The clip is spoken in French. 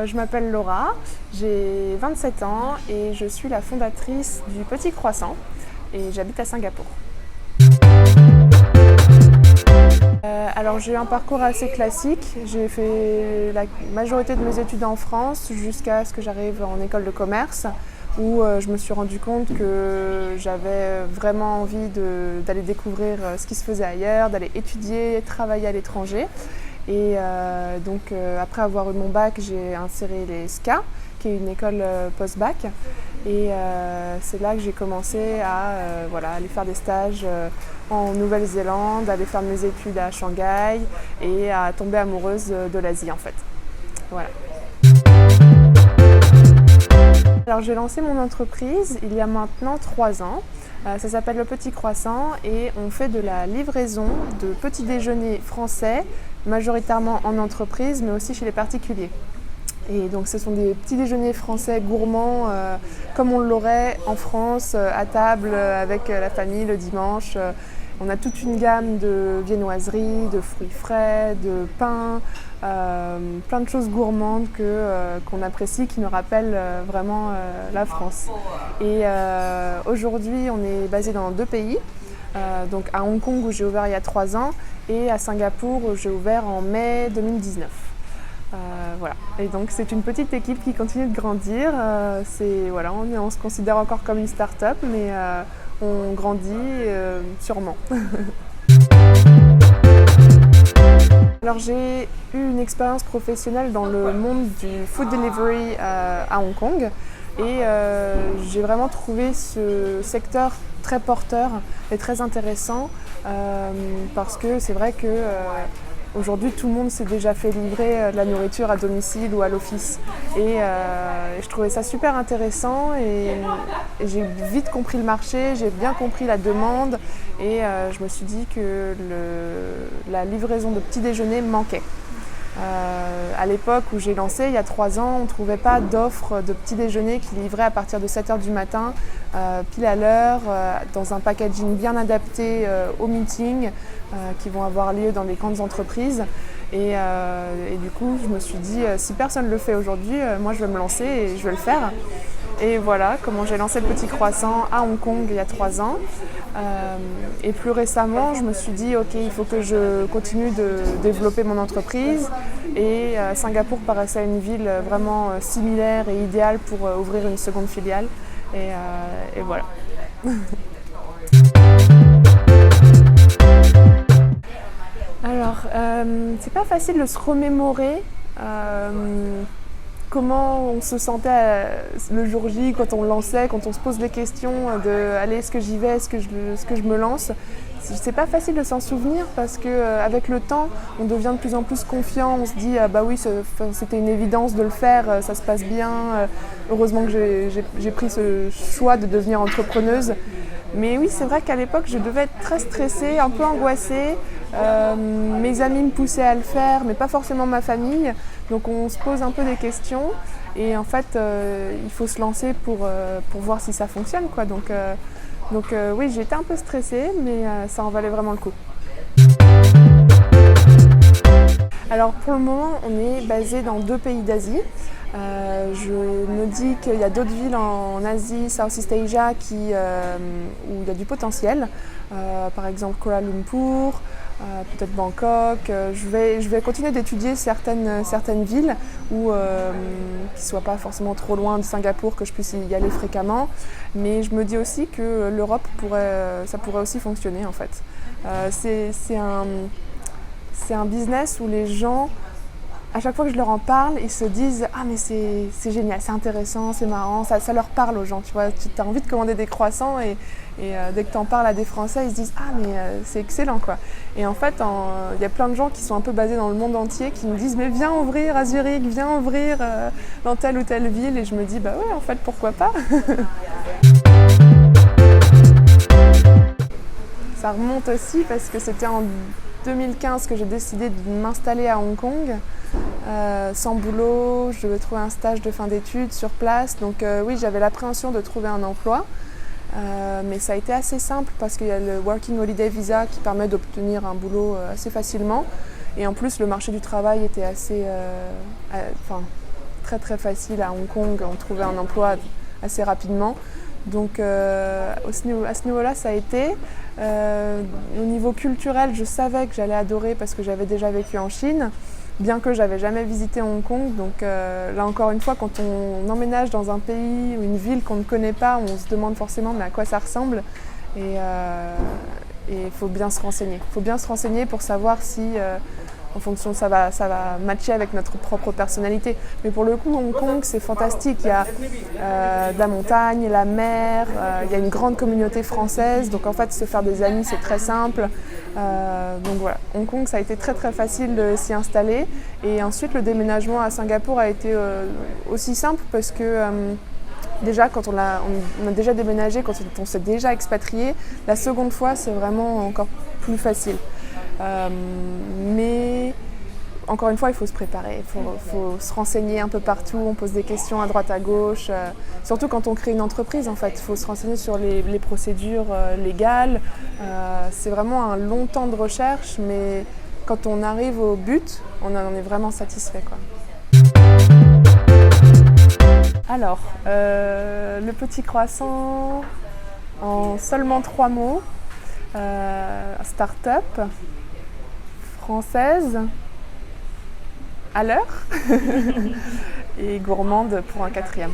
je m'appelle Laura, j'ai 27 ans et je suis la fondatrice du Petit Croissant et j'habite à Singapour. Alors j'ai eu un parcours assez classique, j'ai fait la majorité de mes études en France jusqu'à ce que j'arrive en école de commerce où je me suis rendu compte que j'avais vraiment envie d'aller découvrir ce qui se faisait ailleurs, d'aller étudier, travailler à l'étranger. Et donc après avoir eu mon bac, j'ai inséré les SCA, qui est une école post-bac. Et c'est là que j'ai commencé à aller faire des stages en Nouvelle-Zélande, aller faire mes études à Shanghai et à tomber amoureuse de l'Asie en fait. Voilà. Alors j'ai lancé mon entreprise il y a maintenant 3 ans. Ça s'appelle Le Petit Croissant et on fait de la livraison de petits déjeuners français, majoritairement en entreprise mais aussi chez les particuliers. Et donc ce sont des petits déjeuners français gourmands comme on l'aurait en France à table avec la famille le dimanche. On a toute une gamme de viennoiseries, de fruits frais, de pain, plein de choses gourmandes qu'on apprécie, qui nous rappellent vraiment la France. Et aujourd'hui, on est basé dans 2 pays, donc à Hong Kong où j'ai ouvert il y a 3 ans et à Singapour où j'ai ouvert en mai 2019. Voilà. Et donc c'est une petite équipe qui continue de grandir. On se considère encore comme une start-up, mais on grandit sûrement. Alors j'ai eu une expérience professionnelle dans le monde du food delivery à Hong Kong et j'ai vraiment trouvé ce secteur très porteur et très intéressant parce que c'est vrai que aujourd'hui, tout le monde s'est déjà fait livrer de la nourriture à domicile ou à l'office. Et je trouvais ça super intéressant et j'ai vite compris le marché, j'ai bien compris la demande et je me suis dit que la livraison de petits déjeuners manquait. À l'époque où j'ai lancé, il y a 3 ans, on ne trouvait pas d'offres de petits déjeuners qui livraient à partir de 7h du matin, pile à l'heure, dans un packaging bien adapté aux meetings qui vont avoir lieu dans les grandes entreprises. Et du coup, je me suis dit, si personne ne le fait aujourd'hui, moi je vais me lancer et je vais le faire. Et voilà comment j'ai lancé Le Petit Croissant à Hong Kong il y a 3 ans. Et plus récemment, je me suis dit, ok, il faut que je continue de développer mon entreprise. Et Singapour paraissait une ville vraiment similaire et idéale pour ouvrir une seconde filiale. Et voilà. Alors, c'est pas facile de se remémorer comment on se sentait le jour J quand on lançait, quand on se pose des questions de allez, est-ce que j'y vais, est-ce que je me lance. C'est pas facile de s'en souvenir parce qu'avec le temps, on devient de plus en plus confiant, on se dit bah oui, c'était une évidence de le faire, ça se passe bien, heureusement que j'ai pris ce choix de devenir entrepreneuse. Mais oui, c'est vrai qu'à l'époque, je devais être très stressée, un peu angoissée. Mes amis me poussaient à le faire, mais pas forcément ma famille. Donc on se pose un peu des questions et en fait, il faut se lancer pour voir si ça fonctionne, quoi. Donc oui, j'étais un peu stressée, mais ça en valait vraiment le coup. Alors pour le moment, on est basé dans 2 pays d'Asie. Je me dis qu'il y a d'autres villes en Asie, Southeast Asia, où il y a du potentiel. Par exemple Kuala Lumpur, peut-être Bangkok. Je vais continuer d'étudier certaines villes qui ne soient pas forcément trop loin de Singapour, que je puisse y aller fréquemment. Mais je me dis aussi que l'Europe ça pourrait aussi fonctionner en fait. C'est un business où les gens, à chaque fois que je leur en parle, ils se disent « Ah mais c'est génial, c'est intéressant, c'est marrant », ça leur parle aux gens, tu vois. Tu as envie de commander des croissants et dès que tu en parles à des Français, ils se disent « Ah mais c'est excellent quoi ». Et en fait, il y a plein de gens qui sont un peu basés dans le monde entier qui me disent « Mais viens ouvrir à Zurich, viens ouvrir dans telle ou telle ville » et je me dis « Bah ouais, en fait, pourquoi pas ?» Ça remonte aussi parce que c'était en 2015 que j'ai décidé de m'installer à Hong Kong. Sans boulot, je devais trouver un stage de fin d'études sur place. Donc oui, j'avais l'appréhension de trouver un emploi. Mais ça a été assez simple parce qu'il y a le Working Holiday Visa qui permet d'obtenir un boulot assez facilement. Et en plus, le marché du travail était assez... très très facile à Hong Kong, on trouvait un emploi assez rapidement. Donc à ce niveau-là, ça a été. Au niveau culturel, je savais que j'allais adorer parce que j'avais déjà vécu en Chine, bien que j'avais jamais visité Hong Kong. Donc là encore une fois, quand on emménage dans un pays ou une ville qu'on ne connaît pas, on se demande forcément mais à quoi ça ressemble. Et il faut bien se renseigner. Il faut bien se renseigner pour savoir si en fonction, ça va matcher avec notre propre personnalité. Mais pour le coup, Hong Kong, c'est fantastique. Il y a de la montagne, la mer, il y a une grande communauté française. Donc en fait, se faire des amis, c'est très simple. Donc voilà, Hong Kong, ça a été très très facile de s'y installer. Et ensuite, le déménagement à Singapour a été aussi simple parce que déjà, quand on a déjà déménagé, quand on s'est déjà expatrié, la seconde fois, c'est vraiment encore plus facile. Mais encore une fois, il faut se préparer, il faut se renseigner un peu partout, on pose des questions à droite à gauche, surtout quand on crée une entreprise en fait, il faut se renseigner sur les procédures légales. C'est vraiment un long temps de recherche, mais quand on arrive au but, on en est vraiment satisfait, quoi. Alors, le petit croissant en seulement 3 mots, start-up, française, à l'heure et gourmande pour un 4e.